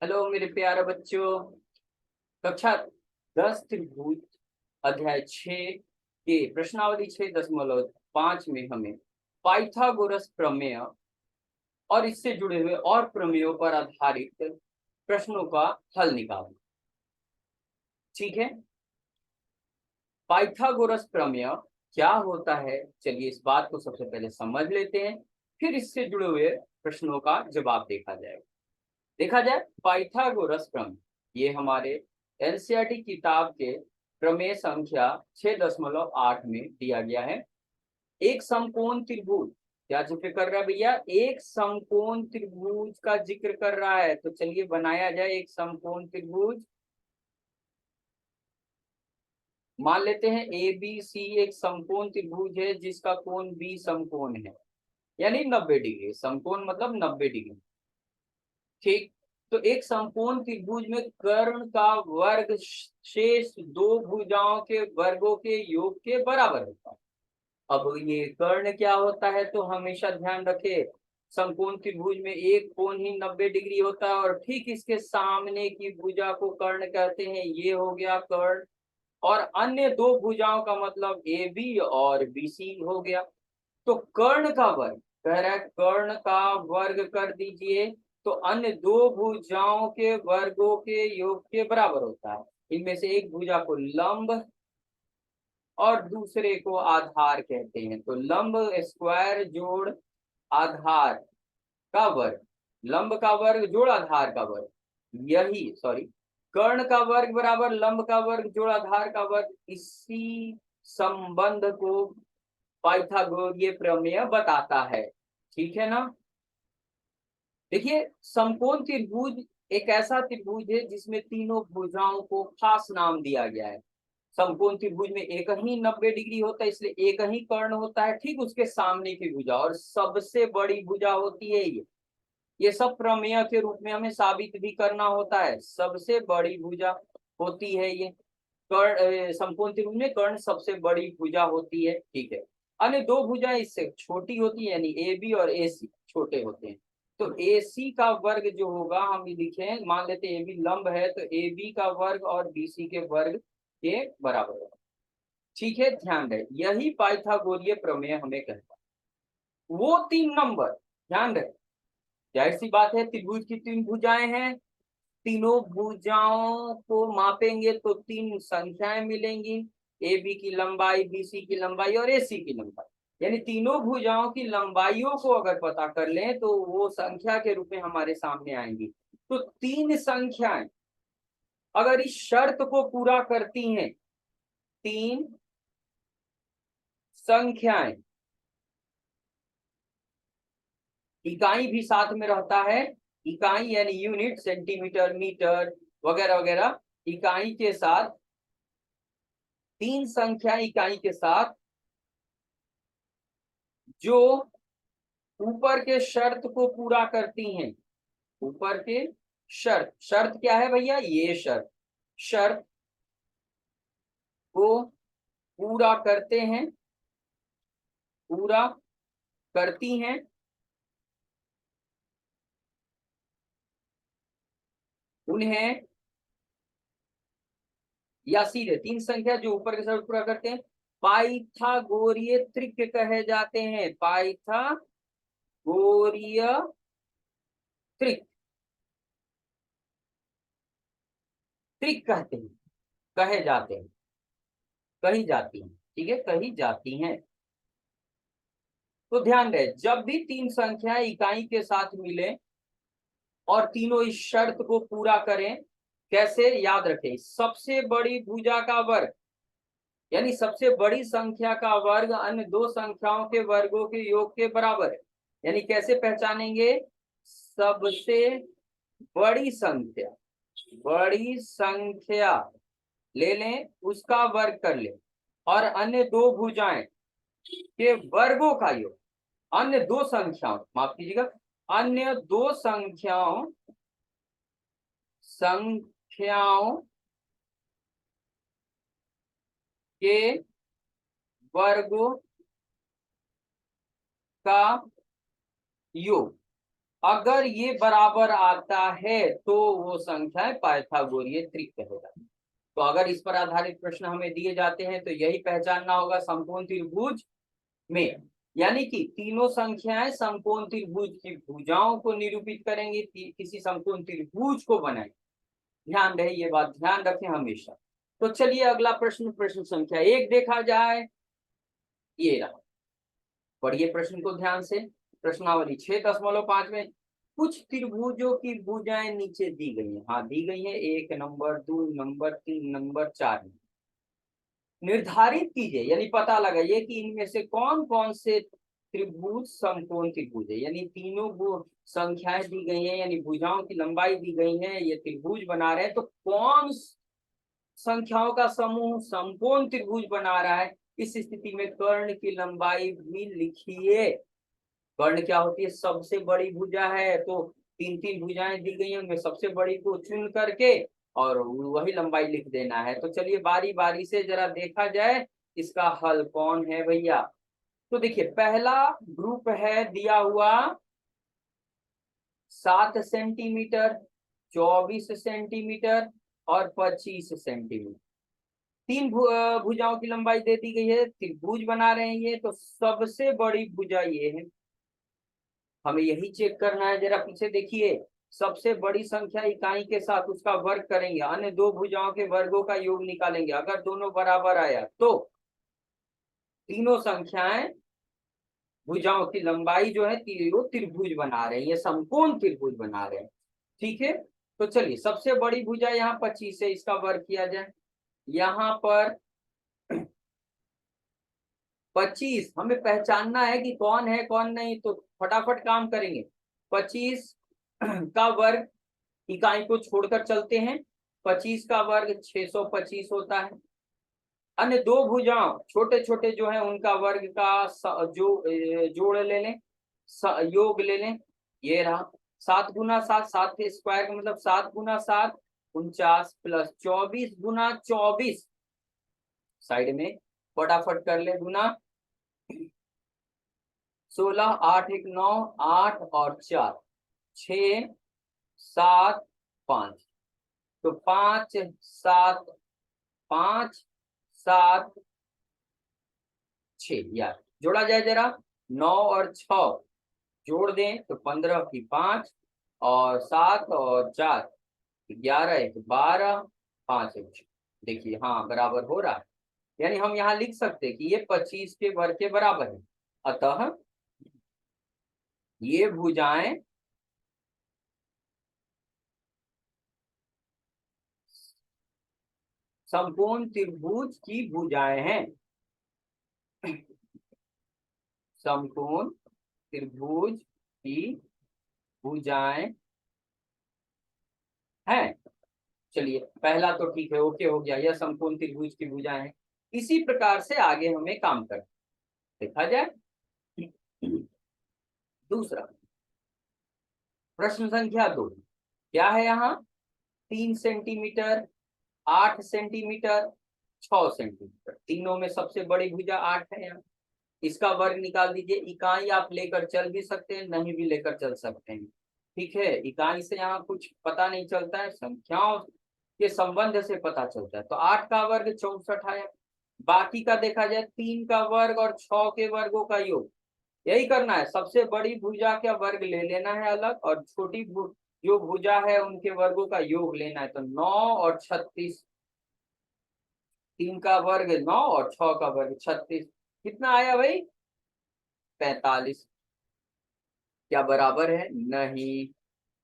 Hello मेरे प्यारे बच्चों। कक्षा 10 त्रिभुज अध्याय 6 के प्रश्नावली 6.5 में हमें पाइथागोरस प्रमेय और इससे जुड़े हुए और प्रमेयों पर आधारित प्रश्नों का हल निकालना। ठीक है, पाइथागोरस प्रमेय क्या होता है, चलिए इस बात को सबसे पहले समझ लेते हैं, फिर इससे जुड़े हुए प्रश्नों का जवाब देखा जाएगा। देखा जाए पाइथागोरस प्रमेय, ये हमारे एनसीईआरटी किताब के प्रमेय संख्या 6.8 में दिया गया है। एक समकोण त्रिभुज क्या जिक्र कर रहा है भैया? एक समकोण त्रिभुज का जिक्र कर रहा है। तो चलिए बनाया जाए एक समकोण त्रिभुज। मान लेते हैं ए बी सी एक समकोण त्रिभुज है जिसका कोण बी समकोण है, यानी 90 डिग्री। समकोण मतलब 90 डिग्री। ठीक, तो एक समकोण त्रिभुज में कर्ण का वर्ग शेष दो भुजाओं के वर्गों के योग के बराबर होता है। अब ये कर्ण क्या होता है, तो हमेशा ध्यान रखे समकोण त्रिभुज में एक कोण ही 90 डिग्री होता है और ठीक इसके सामने की भुजा को कर्ण कहते हैं। ये हो गया कर्ण, और अन्य दो भुजाओं का मतलब ए बी और बी सी हो गया। तो कर्ण का वर्ग कह रहा है, कर्ण का वर्ग कर दीजिए तो अन्य दो भुजाओं के वर्गों के योग के बराबर होता है। इनमें से एक भुजा को लंब और दूसरे को आधार कहते हैं। तो लंब स्क्वायर जोड़ आधार का वर्ग, लंब का वर्ग जोड़ आधार का वर्ग, यही सॉरी कर्ण का वर्ग बराबर लंब का वर्ग जोड़ आधार का वर्ग, इसी संबंध को पाइथागोरीय प्रमेय बताता है। ठीक है ना? देखिए समकोण त्रिभुज एक ऐसा त्रिभुज है जिसमें तीनों भुजाओं को खास नाम दिया गया है। समकोण त्रिभुज में एक ही 90 डिग्री होता है, इसलिए एक ही कर्ण होता है, ठीक उसके सामने की भुजा और सबसे बड़ी भुजा होती है ये सब प्रमेय के रूप में हमें साबित भी करना होता है। सबसे बड़ी भुजा होती है ये कर्ण, समकोण त्रिभुज में कर्ण सबसे बड़ी भुजा होती है। ठीक है, अन्य दो भुजाएं इससे छोटी होती है, यानी ए बी और ए सी छोटे होते हैं। तो ए सी का वर्ग जो होगा हम लिखें, मान लेते हैं ए बी लंब है तो ए बी का वर्ग और बी सी के वर्ग के बराबर होगा। ठीक है, ध्यान रहे यही पाइथागोरीय प्रमेय हमें कहता है। वो तीन नंबर ध्यान रहे, जाहिर सी बात है त्रिभुज की तीन भुजाएं हैं, तीनों भुजाओं को मापेंगे तो तीन संख्याएं मिलेंगी, ए बी की लंबाई, बी सी की लंबाई और ए सी की लंबाई। यानी तीनों भुजाओं की लंबाइयों को अगर पता कर लें तो वो संख्या के रूप में हमारे सामने आएंगी। तो तीन संख्याएं अगर इस शर्त को पूरा करती हैं, तीन संख्याएं, इकाई भी साथ में रहता है, इकाई यानी यूनिट सेंटीमीटर मीटर वगैरह वगैरह, इकाई के साथ तीन संख्या इकाई के साथ जो ऊपर के शर्त को पूरा करती हैं। ऊपर के शर्त, शर्त क्या है भैया? ये शर्त, शर्त को पूरा करते हैं, पूरा करती हैं, उन्हें, या सीधे तीन संख्या जो ऊपर के शर्त पूरा करते हैं पाइथागोरीय त्रिक कहे जाते हैं। पाइथागोरीय त्रिक, त्रिक कहते हैं, कहे जाते हैं, कही जाती हैं। ठीक है, कही जाती हैं। तो ध्यान रहे जब भी तीन संख्या इकाई के साथ मिले और तीनों इस शर्त को पूरा करें, कैसे? याद रखें, सबसे बड़ी भुजा का वर्ग यानी सबसे बड़ी संख्या का वर्ग अन्य दो संख्याओं के वर्गों के योग के बराबर है। यानी कैसे पहचानेंगे? सबसे बड़ी संख्या, बड़ी संख्या ले लें उसका वर्ग कर लें और अन्य दो भुजाएं के वर्गों का योग, अन्य दो संख्याओं, माफ कीजिएगा, अन्य दो संख्याओं संख्याओं के वर्गों का योग। अगर ये बराबर आता है तो वो संख्या पाइथागोरीय त्रिक कहेगा। तो अगर इस पर आधारित प्रश्न हमें दिए जाते हैं तो यही पहचानना होगा समकोण त्रिभुज में, यानी कि तीनों संख्याएं समकोण त्रिभुज की भुजाओं को निरूपित करेंगी, किसी समकोण त्रिभुज को बनाएंगे। ध्यान रहे, ये बात ध्यान रखें हमेशा। तो चलिए अगला प्रश्न, प्रश्न संख्या 1 देखा जाए। ये रहा, पढ़िए प्रश्न को ध्यान से। प्रश्नावली 6.5 में कुछ त्रिभुजों की भुजाएं नीचे दी गई हैं। हाँ दी गई है, 1 नंबर, 2 नंबर, 3 नंबर, 4 नंबर। निर्धारित कीजिए, यानी पता लगाइए कि इनमें से कौन कौन से त्रिभुज समकोण त्रिभुज है। यानी तीनों वो संख्याएं दी गई हैं, यानी भुजाओं की लंबाई दी गई है, ये त्रिभुज बना रहे हैं, तो कौन संख्याओं का समूह समकोण त्रिभुज बना रहा है। इस स्थिति में कर्ण की लंबाई भी लिखिए। कर्ण क्या होती है, सबसे बड़ी भुजा है, तो तीन तीन भुजाएं दी गई हैं, उनमें सबसे बड़ी को चुन करके और वही लंबाई लिख देना है। तो चलिए बारी बारी से जरा देखा जाए इसका हल कौन है भैया। तो देखिए पहला ग्रुप है दिया हुआ 7 सेंटीमीटर, 24 सेंटीमीटर और 25 सेंटीमीटर। तीन भुजाओं की लंबाई दे दी गई है, त्रिभुज बना रहे हैं ये, तो सबसे बड़ी भुजा ये है। हमें यही चेक करना है, जरा पीछे देखिए। सबसे बड़ी संख्या इकाई के साथ उसका वर्ग करेंगे, अन्य दो भुजाओं के वर्गों का योग निकालेंगे। अगर दोनों बराबर आया तो तीनों संख्याएं भुजाओं की लंबाई जो है वो त्रिभुज बना रहे हैं, ये समकोण त्रिभुज बना रहे हैं। ठीक है, तो चलिए सबसे बड़ी भुजा यहाँ 25 है, इसका वर्ग किया जाए। यहाँ पर 25 हमें पहचानना है कि कौन है कौन नहीं, तो फटाफट काम करेंगे। 25 का वर्ग, इकाई को छोड़कर चलते हैं, 25 का वर्ग 625 होता है। अन्य दो भुजाओं छोटे छोटे जो है उनका वर्ग का जोड़ ले लें, योग ले लें। ये रहा 7 गुना 7, 7 के स्क्वायर का मतलब 7 गुना 7 49 प्लस 24 गुना 24, साइड में फटाफट कर ले गुना 16, 8 1 9, 8 और 4 6 7 5, तो 5 7 5 7 6, यार जोड़ा जाए जरा। 9 और 6 जोड़ दें तो 15 की 5 और 7 और 4 11, 1 12, 5 1 6। देखिए हाँ बराबर हो रहा है, यानी हम यहाँ लिख सकते हैं कि ये 25 के वर्ग के बराबर है। अतः ये भुजाएं समकोण त्रिभुज की भुजाएं हैं, समकोण त्रिभुज की भुजाएं हैं। चलिए पहला तो ठीक है, ओके हो गया, यह समकोण त्रिभुज की भुजाएं हैं। इसी प्रकार से आगे हमें काम कर देखा जाए। दूसरा प्रश्न संख्या 2 क्या है यहाँ, 3 सेंटीमीटर, 8 सेंटीमीटर, 6 सेंटीमीटर, तीनों में सबसे बड़ी भुजा 8 है। यहाँ इसका वर्ग निकाल दीजिए। इकाई आप लेकर चल भी सकते हैं, नहीं भी लेकर चल सकते हैं। ठीक है, इकाई से यहाँ कुछ पता नहीं चलता है, संख्याओं के संबंध से पता चलता है। तो 8 का वर्ग 64 आया। बाकी का देखा जाए 3 का वर्ग और 6 के वर्गों का योग, यही करना है। सबसे बड़ी भुजा का वर्ग ले लेना है अलग, और छोटी जो भुजा है उनके वर्गों का योग लेना है। तो 9 और 36, 3 का वर्ग 9 और 6 का वर्ग 36, कितना आया भाई, 45। क्या बराबर है, नहीं,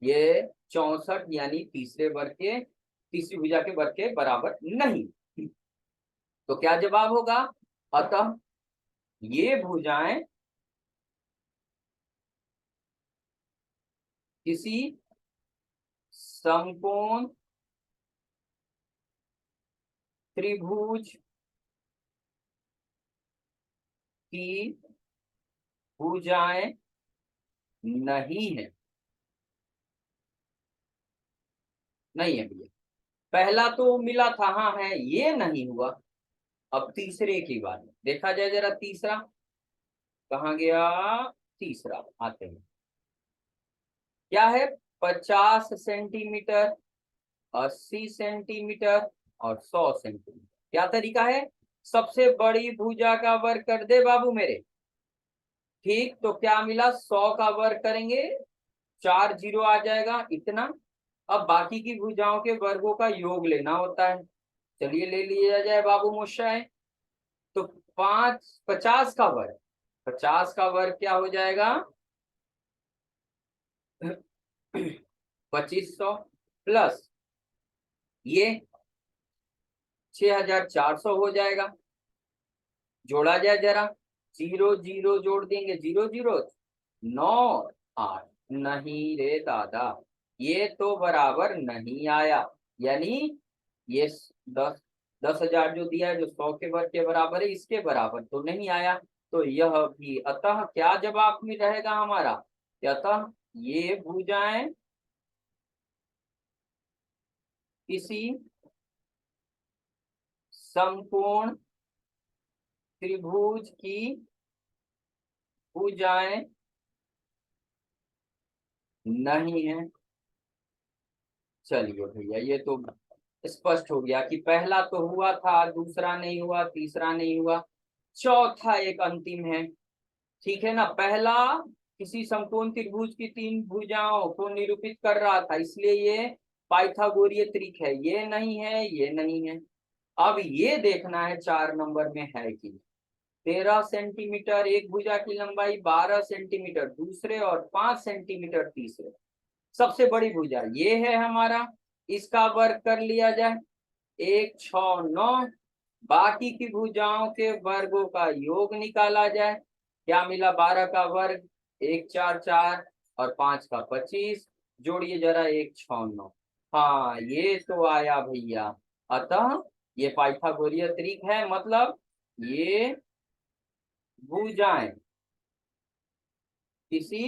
ये 64 यानी तीसरे वर्ग के, तीसरी भुजा के वर्ग के बराबर नहीं। तो क्या जवाब होगा, अतः ये भुजाएं किसी समकोण त्रिभुज की भुजाएं नहीं है, नहीं है भैया। पहला तो मिला था, हाँ है, ये नहीं हुआ। अब तीसरे की बात देखा जाए जरा, तीसरा कहाँ गया, तीसरा आते हैं। क्या है, 50 सेंटीमीटर, 80 सेंटीमीटर और 100 सेंटीमीटर। क्या तरीका है, सबसे बड़ी भुजा का वर्ग कर दे बाबू मेरे। ठीक, तो क्या मिला, 100 का वर्ग करेंगे, 4 जीरो आ जाएगा इतना। अब बाकी की भुजाओं के वर्गों का योग लेना होता है, चलिए ले लिया जाए बाबू मुश्ताए। तो 50 का वर्ग, 50 का वर्ग क्या हो जाएगा, 2500 प्लस ये 6400 हो जाएगा। जोड़ा जाए जरा, जीरो जीरो जोड़ देंगे, जीरो जीरो 9 8, नहीं रे दादा, ये तो बराबर नहीं आया। यानी ये 10 10 हजार जो दिया है, जो 100 के वर्ग के बराबर है, इसके बराबर तो नहीं आया। तो यह भी, अतः क्या जवाब में रहेगा हमारा, अतः ये भुजाएं किसी समकोण त्रिभुज की भुजाएं नहीं है। चलिए भैया, ये तो स्पष्ट हो गया कि पहला तो हुआ था, दूसरा नहीं हुआ, तीसरा नहीं हुआ, चौथा एक अंतिम है। ठीक है ना, पहला किसी समकोण त्रिभुज की 3 भुजाओं को निरूपित कर रहा था, इसलिए ये पाइथागोरीय त्रिक है, ये नहीं है, ये नहीं है। अब ये देखना है 4 नंबर में है कि 13 सेंटीमीटर एक भुजा की लंबाई, 12 सेंटीमीटर दूसरे और 5 सेंटीमीटर तीसरे। सबसे बड़ी भुजा ये है हमारा, इसका वर्ग कर लिया जाए, 169। बाकी की भुजाओं के वर्गों का योग निकाला जाए, क्या मिला, 12 का वर्ग 144 और 5 का 25, जोड़िए जरा 169। हाँ ये तो आया भैया। अतः ये पाइथागोरीय त्रिक है, मतलब ये भुजाएं किसी